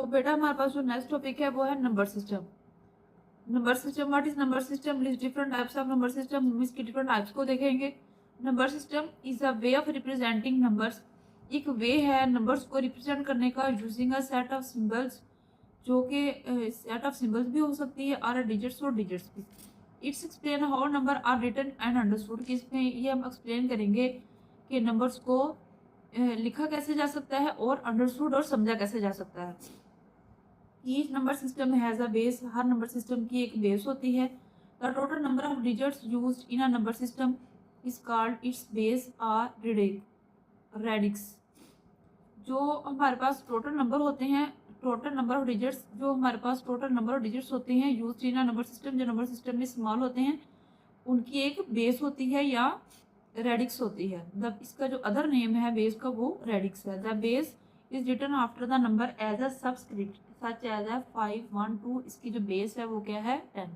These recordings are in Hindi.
तो बेटा हमारे पास जो नेक्स्ट टॉपिक है वो है number system. Number system, what is number system? List different types of number system. हम इसकी डिफरेंट टाइप्स को देखेंगे। Number system is a way of representing numbers. एक वे है नंबर्स को रिप्रेजेंट करने का using a set of symbols, जो कि सेट ऑफ सिंबल्स भी हो सकती है और डिजिट्स और डिजिट्स भी। It's explain how number are written and understood. इसमें ये हम एक्सप्लेन करेंगे कि नंबर्स को लिखा कैसे जा सकता है और अंडरस्टूड और समझा कैसे जा सकता है। Each number system has a base. हर नंबर सिस्टम की एक बेस होती है। The total number of digits used in a number system is called its base or radix. जो हमारे पास टोटल नंबर होते हैं, टोटल नंबर ऑफ डिजिट्स, जो हमारे पास टोटल नंबर ऑफ डिजिट्स होते हैं used in a number system, जो नंबर सिस्टम में इस्तेमाल होते हैं, उनकी एक बेस होती है या रेडिक्स होती है। द इसका जो अदर नेम है बेस का वो रेडिक्स है। The base is written after the number as a subscript such as a 5, 1, 2। इसकी जो बेस है वो क्या है? 10।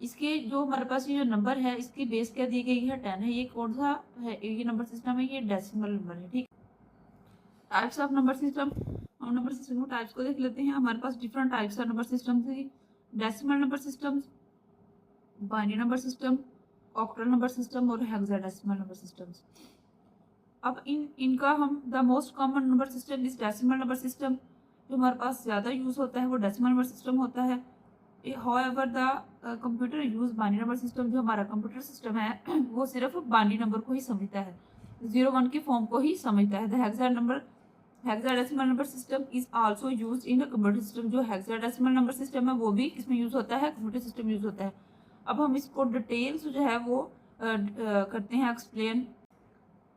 इसके जो हमारे पास ये जो नंबर है इसकी बेस क्या दी गई है? 10 है। ये कौन सा है? ये नंबर सिस्टम है, ये डेसिमल नंबर है। ठीक। Types of number system. हम नंबर सिस्टम टाइप्स को देख लेते हैं। हमारे पास different types of number system थी। Decimal number system, binary number system, octal number system और हेक्साडेसिमल नंबर सिस्टम्स। अब इनका हम the most common number system is decimal number system. जो हमारे पास ज़्यादा यूज़ होता है वो डेसिमल नंबर सिस्टम होता है। However the computer use binary number system. जो हमारा कंप्यूटर सिस्टम है वो सिर्फ बाइनरी नंबर को ही समझता है, 0, 1 की फॉर्म को ही समझता है। The hexadecimal number system is also used in computer system. जो हेक्साडेसिमल नंबर सिस्टम है वो भी किसमें यूज़ होता है? कंप्यूटर सिस्टम यूज़ होता है। अब हम इसको डिटेल्स जो है वो करते हैं एक्सप्लेन।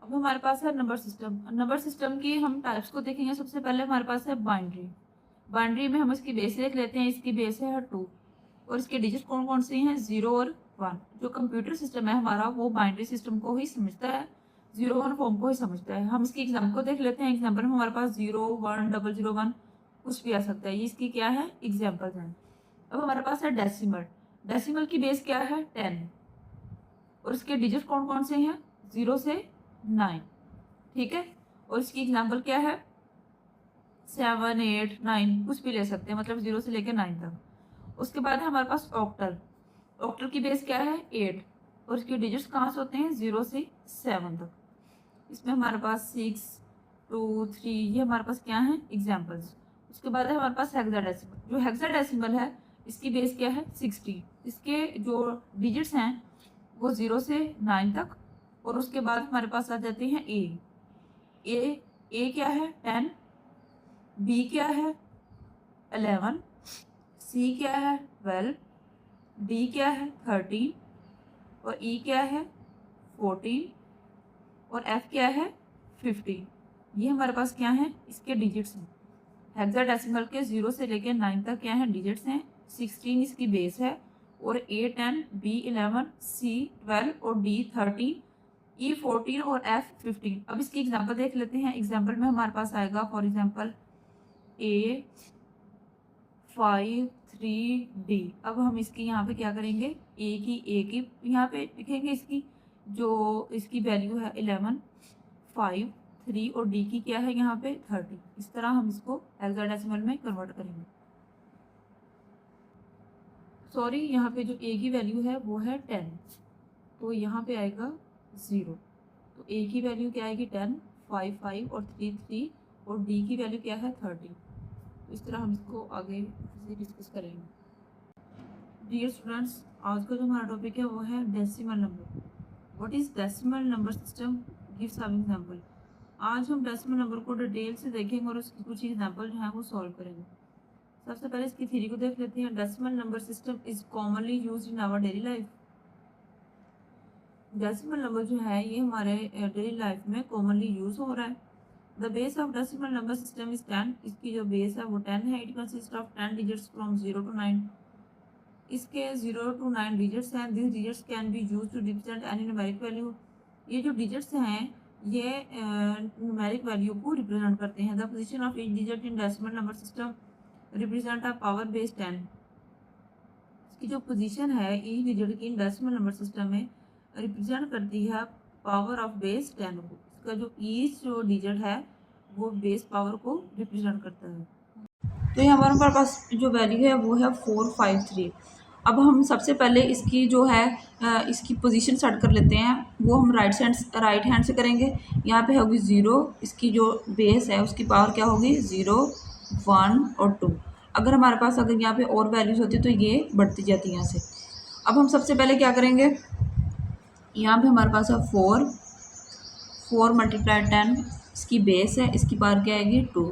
अब हमारे पास है नंबर सिस्टम। नंबर सिस्टम की हम टाइप्स को देखेंगे। सबसे पहले हमारे पास है बाइनरी। बाइनरी में हम इसकी बेस देख लेते हैं। इसकी बेस है 2 और इसके डिजिट कौन कौन से हैं? 0 और 1। जो कंप्यूटर सिस्टम है हमारा वो बाइनरी सिस्टम को ही समझता है, 0, 1 फॉर्म को ही समझता है। हम इसकी एग्जाम्पल को देख लेते हैं। एग्जाम्पल में हमारे पास 0, 1, 001 कुछ भी आ सकता है। ये इसकी क्या है? एग्जाम्पल्स हैं। अब हमारे पास है डेसिमल। डेसिमल की बेस क्या है? 10 और इसके डिजिट कौन कौन से हैं? 0 से 9। ठीक है। और इसकी एग्जाम्पल क्या है? 7, 8, 9 कुछ भी ले सकते हैं, मतलब 0 से लेकर 9 तक। उसके बाद है हमारे पास ऑक्टल। ऑक्टल की बेस क्या है? 8 और इसके डिजिट्स कहाँ से होते हैं? 0 से 7 तक। इसमें हमारे पास 6, 2, 3 ये हमारे पास क्या है? एग्जाम्पल्स। उसके बाद है हमारे पास हेक्साडेसिमल। जो हेक्साडेसिमल है इसकी बेस क्या है? 60। इसके जो डिजिट्स हैं वो 0 से 9 तक। और उसके बाद हमारे पास आ जाते हैं ए क्या है? 10। बी क्या है? 11। सी क्या है? 12। डी क्या है? 13 और ई क्या है? 14 और एफ क्या है? 15। ये हमारे पास क्या है? इसके डिजिट्स हैं। हेक्साडेसिमल के 0 से लेकर 9 तक क्या है? डिजिट्स हैं। 16 इसकी बेस है और ए 10, बी 11, सी 12 और डी 13, ई 14 और एफ 15। अब इसकी एग्जाम्पल देख लेते हैं। एग्जाम्पल में हमारे पास आएगा फॉर एग्जाम्पल ए 5, 3, डी। अब हम इसकी यहाँ पे क्या करेंगे? ए की यहाँ पे लिखेंगे। इसकी जो इसकी वैल्यू है 11, 5, 3 और डी की क्या है यहाँ पे? 30। इस तरह हम इसको हेक्साडेसिमल में कन्वर्ट करेंगे। सॉरी, यहाँ पे जो ए की वैल्यू है वो है 10, तो यहाँ पे आएगा 0। तो ए की वैल्यू क्या आएगी? 10, 5, 5 और 3, 3 और डी की वैल्यू क्या है? 30। तो इस तरह हम इसको आगे से डिस्कस करेंगे। डियर स्टूडेंट्स, आज का जो हमारा टॉपिक है वो है decimal number. What is decimal number system? Give some example. आज हम डेसिमल नंबर को डिटेल से देखेंगे और उसकी कुछ एग्जांपल जो है वो सॉल्व करेंगे। सबसे पहले इसकी थ्योरी को देख लेते हैं। Decimal number system is commonly used in our daily life. Decimal number जो है ये हमारे डेली लाइफ में कॉमनली यूज हो रहा है। The base of decimal number system is 10। इसकी जो बेस है वो 10 है। It consist of 10 digits from 0 to 9। इसके 0 to 9 डिजिट्स हैं। This digits can be use to represent any numeric value. ये जो डिजिट्स हैं ये न्यूमेरिक वैल्यू को रिप्रेजेंट करते हैं। The position of each digit in decimal number system represent a power base 10। इसकी जो पोजीशन है ईच डिजिट की इन डेसिमल नंबर सिस्टम में रिप्रेजेंट करती है पावर ऑफ बेस 10 को। इसका जो ईच जो डिजिट है वो बेस पावर को रिप्रेजेंट करता है। तो यहाँ पर हमारे पास जो वैल्यू है वो है 453। अब हम सबसे पहले इसकी जो है इसकी पोजीशन सेट कर लेते हैं, वो हम राइट हैंड से करेंगे। यहाँ पे होगी 0, इसकी जो बेस है उसकी पावर क्या होगी 0, 1 और 2। अगर हमारे पास अगर यहाँ पे और वैल्यूज़ होती तो ये बढ़ती जाती यहाँ से। अब हम सबसे पहले क्या करेंगे, यहाँ पे हमारे पास है 4 मल्टीप्लाई 10, इसकी बेस है, इसकी पावर क्या आएगी 2।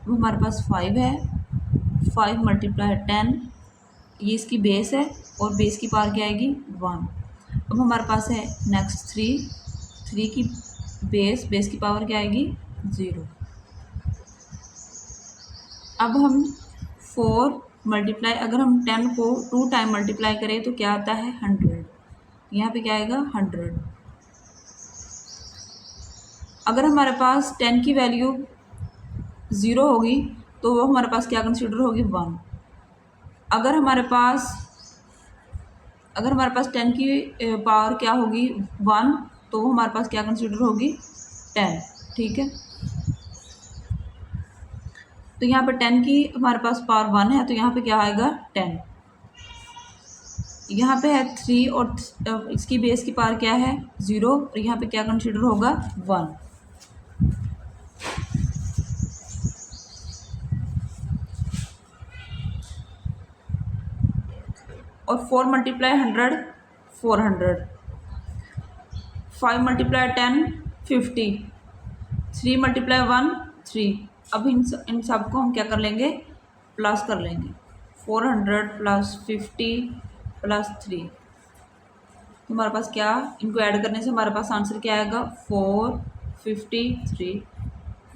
अब हमारे पास 5 है, 5 मल्टीप्लाई 10, ये इसकी बेस है और बेस की पावर क्या आएगी 1। अब हमारे पास है नेक्स्ट 3 की बेस की पावर क्या आएगी 0। अब हम 4 मल्टीप्लाई, अगर हम 10 को 2 टाइम मल्टीप्लाई करें तो क्या आता है 100। यहाँ पे क्या आएगा 100। अगर हमारे पास 10 की वैल्यू 0 होगी तो वो हमारे पास क्या कंसिडर होगी 1। अगर हमारे पास 10 की पावर क्या होगी 1 तो वो हमारे पास क्या कंसिडर होगी 10। ठीक है, तो यहाँ पे 10 की हमारे पास पावर 1 है तो यहाँ पे क्या आएगा 10। यहाँ पे है 3 और इसकी बेस की पावर क्या है 0 और यहाँ पे क्या कंसिडर होगा 1। और 4 मल्टीप्लाई 100 400, 5 मल्टीप्लाई 10 50, 3 मल्टीप्लाई 1 3। अब इन सब को हम क्या कर लेंगे प्लस कर लेंगे, 400 प्लस 50 प्लस 3। तो हमारे पास क्या, इनको ऐड करने से हमारे पास आंसर क्या आएगा 453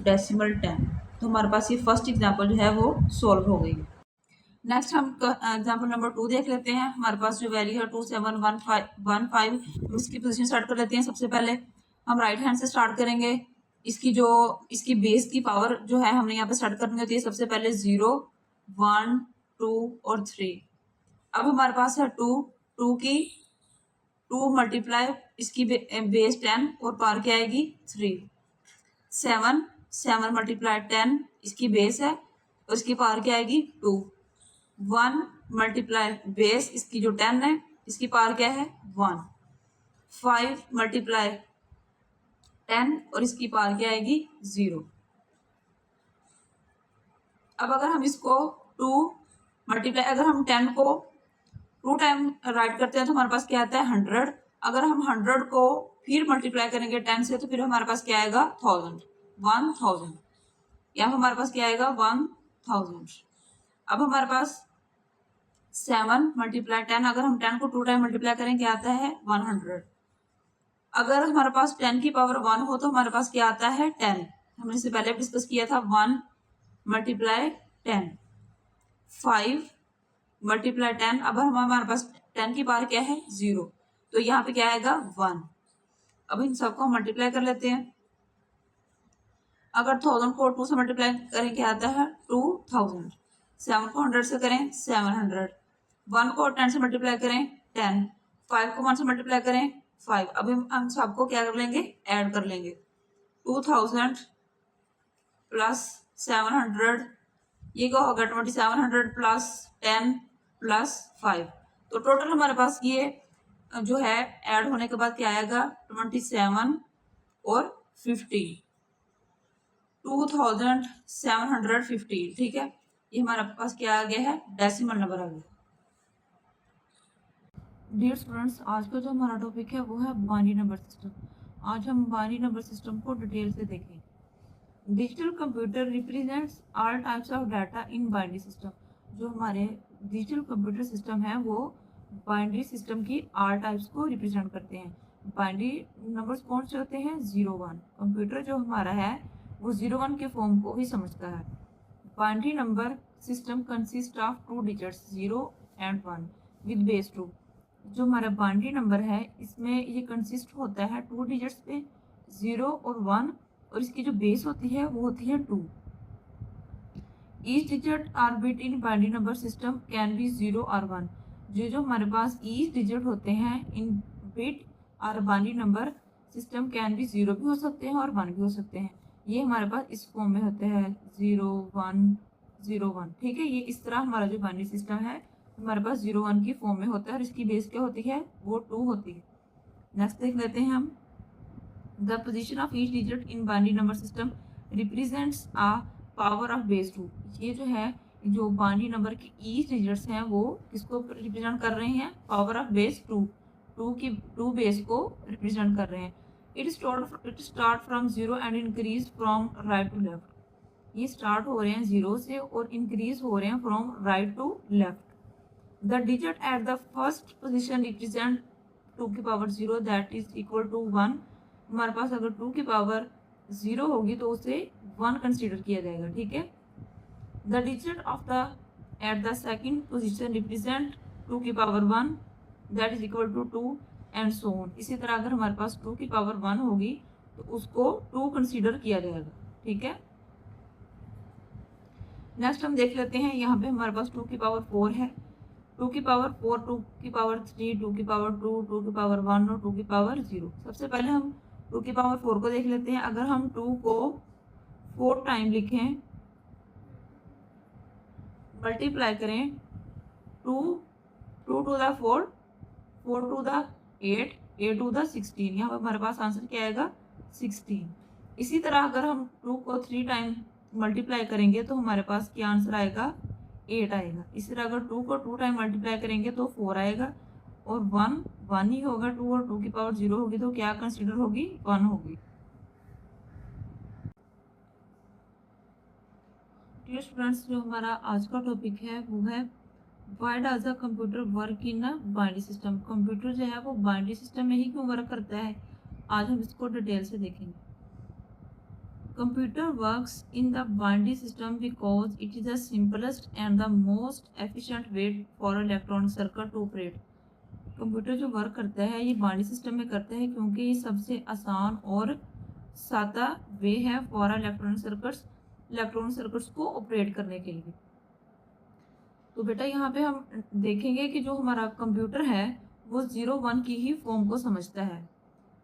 डेसिमल 10। तो हमारे पास ये फर्स्ट एग्जांपल जो है वो सॉल्व हो गई। नेक्स्ट हम एग्जांपल नंबर 2 देख लेते हैं। हमारे पास जो वैल्यू है 2715, इसकी पोजीशन स्टार्ट कर लेते हैं। सबसे पहले हम राइट हैंड से स्टार्ट करेंगे। इसकी बेस की पावर जो है हमने यहाँ पे स्टार्ट करनी होती है। सबसे पहले 0, 1, 2 और 3। अब हमारे पास है 2 मल्टीप्लाई इसकी बेस 10 और पावर क्या आएगी 3। 7 मल्टीप्लाई 10, इसकी बेस है और इसकी पावर क्या आएगी 2। 1 मल्टीप्लाई बेस, इसकी जो 10 है इसकी पावर क्या है 1। 5 मल्टीप्लाई 10 और इसकी पावर क्या आएगी 0। अब अगर हम इसको 2 मल्टीप्लाई, अगर हम 10 को 2 टाइम राइट करते हैं तो हमारे पास क्या आता है 100। अगर हम 100 को फिर मल्टीप्लाई करेंगे 10 से तो फिर हमारे पास क्या आएगा 1000। यहाँ हमारे पास क्या आएगा 1000। अब हमारे पास 7 मल्टीप्लाई 10, अगर हम 10 को 2 टाइम मल्टीप्लाई करें क्या आता है 100। अगर हमारे पास 10 की पावर 1 हो तो हमारे पास क्या आता है 10। हमने इससे पहले डिस्कस किया था 1 मल्टीप्लाई 10। 5 मल्टीप्लाई 10, अब हमारे पास 10 की पावर क्या है 0 तो यहाँ पे क्या आएगा 1। अब इन सबको हम मल्टीप्लाई कर लेते हैं। अगर 1000 को 2 से मल्टीप्लाई करें क्या आता है 2000। 7 को 100 से करें 700। 1 को 10 से मल्टीप्लाई करें 10। 5 को 1 से मल्टीप्लाई करें 5। अब हम सबको क्या कर लेंगे ऐड कर लेंगे। 2000 प्लस 700, ये क्या होगा 2700 प्लस 10 प्लस 5। तो टोटल हमारे पास ये जो है ऐड होने के बाद क्या आएगा 27 और 50, 2750। ठीक है, ये हमारे पास क्या आ गया है डेसिमल नंबर आ गया। डियर स्टूडेंट्स, आज का जो हमारा टॉपिक है वो है बाइनरी नंबर सिस्टम। आज हम बाइनरी नंबर सिस्टम को डिटेल से देखें। Digital computer represents all types of data in binary system. जो हमारे डिजिटल कंप्यूटर सिस्टम है वो बाइनरी सिस्टम की ऑल टाइप्स को रिप्रेजेंट करते हैं। बाइनरी नंबर्स कौन से होते हैं 0 1। कंप्यूटर जो हमारा है वो 0 1 के फॉर्म को ही समझता है। Binary number system consist of 2 digits 0 and 1 with base 2। जो हमारा बाइनरी नंबर है इसमें ये कंसिस्ट होता है 2 डिजिट्स पे 0 और 1, और इसकी जो बेस होती है वो होती है 2। Each digit are bit in binary number system can be 0 और 1। जो हमारे पास ईच डिजिट होते हैं इन बिट और binary number system can be 0 भी हो सकते हैं और 1 भी हो सकते हैं। ये हमारे पास इस फॉर्म में होते हैं 0 1 0 1। ठीक है, ये इस तरह हमारा जो बाइनरी सिस्टम है हमारे पास 0 1 की फॉर्म में होता है और इसकी बेस क्या होती है, वो 2 होती है। नेक्स्ट देख लेते हैं हम, the position of each digit in binary number system represents a power of base 2। ये जो है, जो बाइनरी नंबर के ईच डिजिट्स हैं वो किसको रिप्रेजेंट कर रहे हैं, पावर ऑफ बेस 2, 2 बेस को रिप्रेजेंट कर रहे हैं। It start from 0 and increase from right to left. ये स्टार्ट हो रहे हैं 0 से और इंक्रीज हो रहे हैं from right to left. The digit at the first position represent 2 की power 0 that is equal to 1। हमारे पास अगर 2 की पावर 0 होगी तो उसे 1 कंसिडर किया जाएगा। ठीक है, the digit of the at the second position represent 2 की power 1 that is equal to 2 and so on. इसी तरह अगर हमारे पास 2 की पावर 1 होगी तो उसको 2 कंसिडर किया जाएगा। ठीक है, नेक्स्ट हम देख लेते हैं, यहाँ पे हमारे पास 2 की पावर 4 है, 2 की पावर 4, 2 की पावर 3, 2 की पावर 2, 2 की पावर 1 और 2 की पावर 0। सबसे पहले हम 2 की पावर 4 को देख लेते हैं। अगर हम 2 को 4 टाइम लिखें, मल्टीप्लाई करें, 2 2 to the 4, 4 to the 8, 8 to the 16, यहाँ पर हमारे पास आंसर क्या आएगा, 16। इसी तरह अगर हम 2 को 3 टाइम मल्टीप्लाई करेंगे तो हमारे पास क्या आंसर आएगा, 8 आएगा। इसी तरह अगर 2 को 2 टाइम मल्टीप्लाई करेंगे तो 4 आएगा और 1 1 ही होगा। 2 और 2 की पावर 0 होगी तो क्या कंसिडर होगी, 1 होगी। डियर स्टूडेंट्स, जो हमारा आज का टॉपिक है वो है why does a computer work in a binary system. Computer जो है वो बाइनरी सिस्टम में ही क्यों वर्क करता है, आज हम इसको डिटेल से देखेंगे। Computer works in the binary system because it is the simplest and the most efficient way for electronic circuit to operate। Computer जो वर्क करता है ये बाइनरी सिस्टम में करता है क्योंकि ये सबसे आसान और सादा वे है फॉर इलेक्ट्रॉनिक सर्किट्स को ऑपरेट करने के लिए। तो बेटा यहाँ पे हम देखेंगे कि जो हमारा कंप्यूटर है वो 0 1 की ही फॉर्म को समझता है।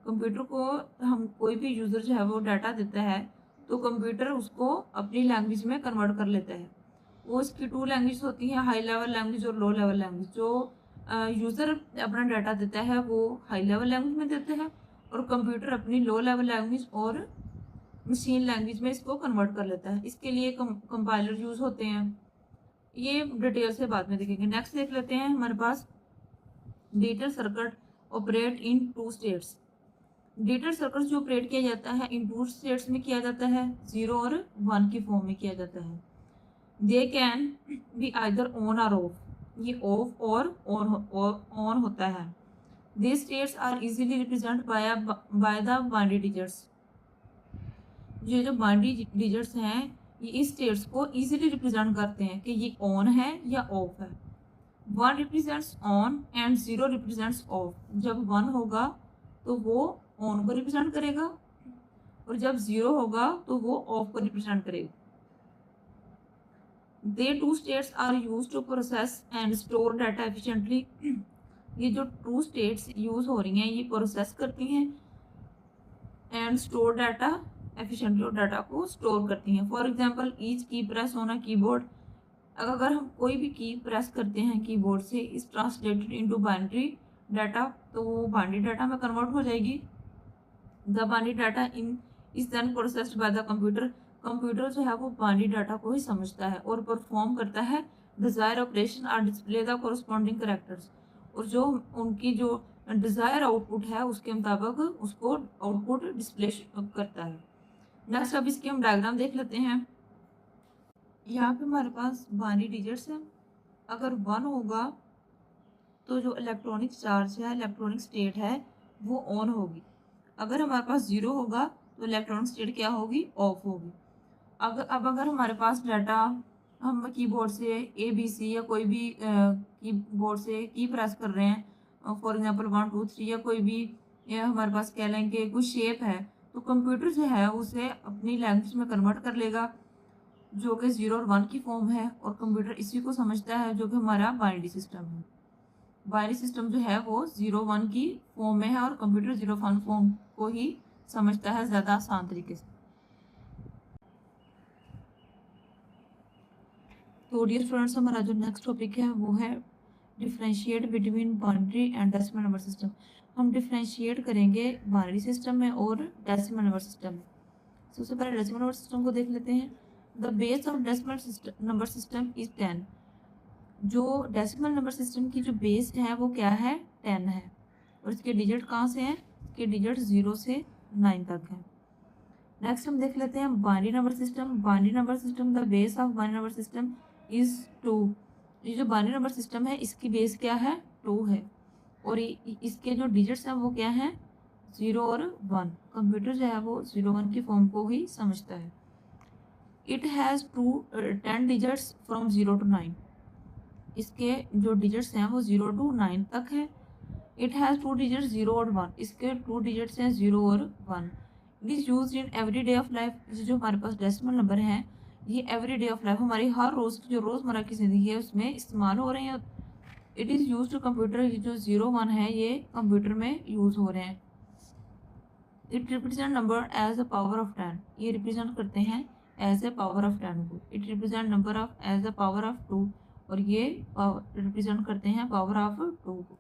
कंप्यूटर को हम कोई भी यूज़र जो है वो डाटा देता है तो कंप्यूटर उसको अपनी लैंग्वेज में कन्वर्ट कर लेता है। वो इसकी 2 लैंग्वेज होती हैं, हाई लेवल लैंग्वेज और लो लेवल लैंग्वेज। जो यूज़र अपना डाटा देता है वो हाई लेवल लैंग्वेज में देता है और कंप्यूटर अपनी लो लेवल लैंग्वेज और मशीन लैंग्वेज में इसको कन्वर्ट कर लेता है। इसके लिए कंपाइलर यूज़ होते हैं, ये डिटेल से बाद में देखेंगे। नेक्स्ट देख लेते हैं, हमारे पास digital circuit operate in 2 states. Digital circuit जो ऑपरेट किया जाता है इन 2 स्टेट्स में किया जाता है, 0 और 1 की फॉर्म में किया जाता है। They can be either on और ऑफ, ये ऑफ और ऑन होता है। They states are easily represent by the binary digits. ये जो बाइनरी डिजिट्स हैं ये इस स्टेट्स को इजीली रिप्रेजेंट करते हैं कि ये ऑन है या ऑफ है। 1 represents on and 0 represents of. जब 1 होगा तो वो ऑन को रिप्रेजेंट करेगा और जब 0 होगा तो वो ऑफ को रिप्रेजेंट करेगा। They 2 states are use to process and store data efficiently. ये जो 2 स्टेट्स यूज हो रही हैं ये प्रोसेस करती हैं एंड स्टोर डाटा एफिशिएंटली, और डाटा को स्टोर करती हैं। फॉर एग्जांपल ईच की प्रेस ऑन अ कीबोर्ड। अगर हम कोई भी की प्रेस करते हैं कीबोर्ड से, is translated into binary data, तो वो बाइनरी डाटा में कन्वर्ट हो जाएगी। The binary data in is then processed by the computer. Computer जो है वो बाइनरी डाटा को ही समझता है और परफॉर्म करता है डिजायर ऑपरेशन और डिस्प्ले द कोरस्पॉन्डिंग कैरेक्टर्स। और जो उनकी जो डिजायर आउटपुट है उसके मुताबिक उसको आउटपुट डिस्प्ले करता है। नेक्स्ट अब इसके हम डायग्राम देख लेते हैं। यहाँ पे हमारे पास बाइनरी डिजिट्स हैं। अगर 1 होगा तो जो इलेक्ट्रॉनिक चार्ज है, इलेक्ट्रॉनिक स्टेट है, वो ऑन होगी। अगर हमारे पास 0 होगा तो इलेक्ट्रॉनिक स्टेट क्या होगी, ऑफ होगी। अगर हमारे पास डाटा हम कीबोर्ड से ABC या कोई भी कीबोर्ड से की प्रेस कर रहे हैं, फॉर एग्जांपल 1 2 3 या कोई भी, या हमारे पास कह लें कि कुछ शेप है, तो कंप्यूटर जो है उसे अपनी लैंग्वेज में कन्वर्ट कर लेगा जो कि 0 और 1 की फॉर्म है, और कंप्यूटर इसी को समझता है जो कि हमारा बाइनरी सिस्टम है। बाइनरी सिस्टम जो है वो 0 1 की फॉर्म में है और कंप्यूटर 0 1 फॉर्म को ही समझता है ज़्यादा आसान तरीके से। तो डियर स्टूडेंट्स, हमारा जो नेक्स्ट टॉपिक है वो है differentiate between binary and decimal number system. हम डिफ्रेंशिएट करेंगे बाइनरी सिस्टम में और डेसिमल नंबर सिस्टम में। सबसे पहले डेसिमल नंबर सिस्टम को देख लेते हैं। The base of decimal number system is 10। जो डेसिमल नंबर सिस्टम की जो बेस है वो क्या है, 10 है। और इसके डिजिट कहाँ से हैं, इसके डिजिट 0 से 9 तक हैं। नेक्स्ट हम देख लेते हैं binary number system. Binary number system, the base of binary number system is 2। ये जो बाइनरी नंबर सिस्टम है इसकी बेस क्या है, 2 है। और इसके जो डिजिट्स हैं वो क्या हैं, 0 और 1। कंप्यूटर जो है वो 0 1 की फॉर्म को ही समझता है। It has 10 digits from 0 to 9। इसके जो डिजिट्स हैं वो 0 to 9 तक है। इट हैज़ 2 डिजिट्स 0 और 1। इसके 2 डिजिट्स हैं 0 और 1। It is use in every day of life. जो हमारे पास डेसिमल नंबर हैं ये एवरी डे ऑफ लाइफ, हमारी हर रोज़ की जो रोज़मर्रा की ज़िंदगी है उसमें इस्तेमाल हो रहे हैं। It is use to computer. ये जो 0 1 है ये कंप्यूटर में यूज़ हो रहे हैं। It represent number as a power of 10। ये रिप्रेजेंट करते हैं एज ए पावर ऑफ 10 को। It represent number of as a power of 2। और ये रिप्रेजेंट करते हैं पावर ऑफ 2 को।